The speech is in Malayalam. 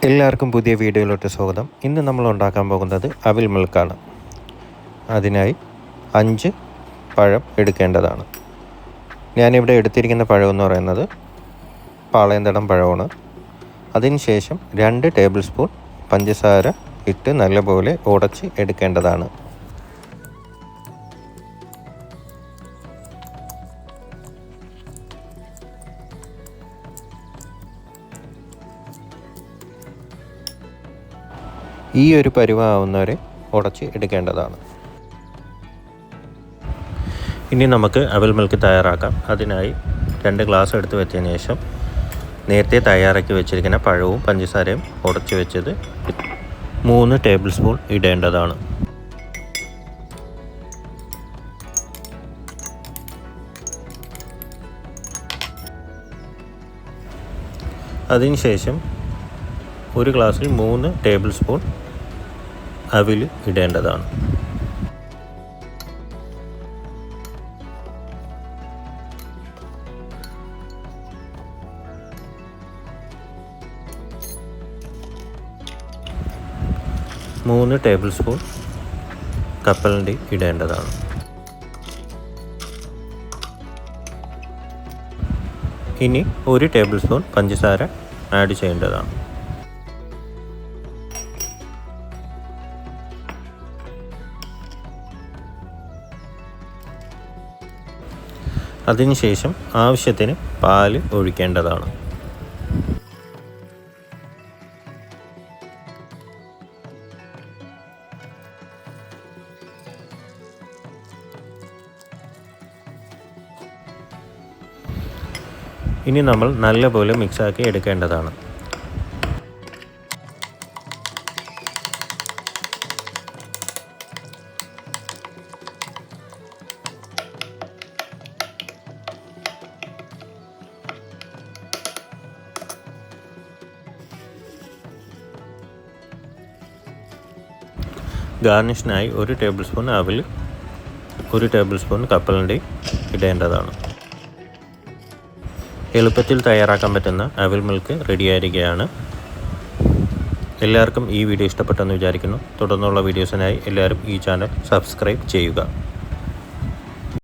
എല്ലാവർക്കും പുതിയ വീഡിയോയിലോട്ട് സ്വാഗതം. ഇന്ന് നമ്മൾ ഉണ്ടാക്കാൻ പോകുന്നത് അവിൽ മിൽക്കാണ്. അതിനായി 5 പഴം എടുക്കേണ്ടതാണ്. ഞാനിവിടെ എടുത്തിരിക്കുന്ന പഴം എന്ന് പറയുന്നത് പാളയംതടം പഴമാണ്. അതിനുശേഷം 2 ടേബിൾ സ്പൂൺ പഞ്ചസാര ഇട്ട് നല്ലപോലെ ഉടച്ച് എടുക്കേണ്ടതാണ്. ഈ ഒരു പരുവാവുന്നവരെ ഉടച്ച് എടുക്കേണ്ടതാണ്. ഇനി നമുക്ക് അവിൽ മിൽക്ക് തയ്യാറാക്കാം. അതിനായി 2 ഗ്ലാസ് എടുത്ത് വെച്ചതിന് ശേഷം നേരത്തെ തയ്യാറാക്കി വെച്ചിരിക്കുന്ന പഴവും പഞ്ചസാരയും ഉടച്ച് വെച്ചത് 3 ടേബിൾ സ്പൂൺ ഇടേണ്ടതാണ്. അതിനുശേഷം ഒരു ഗ്ലാസ്സിൽ 3 ടേബിൾ സ്പൂൺ അവിൽ ഇടേണ്ടതാണ്. മൂന്ന് ടേബിൾ സ്പൂൺ കപ്പലണ്ടി ഇടേണ്ടതാണ്. ഇനി 1 ടേബിൾ സ്പൂൺ പഞ്ചസാര ആഡ് ചെയ്യേണ്ടതാണ്. അതിനുശേഷം ആവശ്യത്തിന് പാല് ഒഴിക്കേണ്ടതാണ്. ഇനി നമ്മൾ നല്ലപോലെ മിക്സാക്കി എടുക്കേണ്ടതാണ്. ഗാർണിഷിനായി 1 ടേബിൾ സ്പൂൺ അവിൽ, 1 ടേബിൾ സ്പൂൺ കപ്പലണ്ടി ഇടേണ്ടതാണ്. എളുപ്പത്തിൽ തയ്യാറാക്കാൻ പറ്റുന്ന അവിൽ മിൽക്ക് റെഡിയായിരിക്കുകയാണ്. എല്ലാവർക്കും ഈ വീഡിയോ ഇഷ്ടപ്പെട്ടെന്ന് വിചാരിക്കുന്നു. തുടർന്നുള്ള വീഡിയോസിനായി എല്ലാവരും ഈ ചാനൽ സബ്സ്ക്രൈബ് ചെയ്യുക.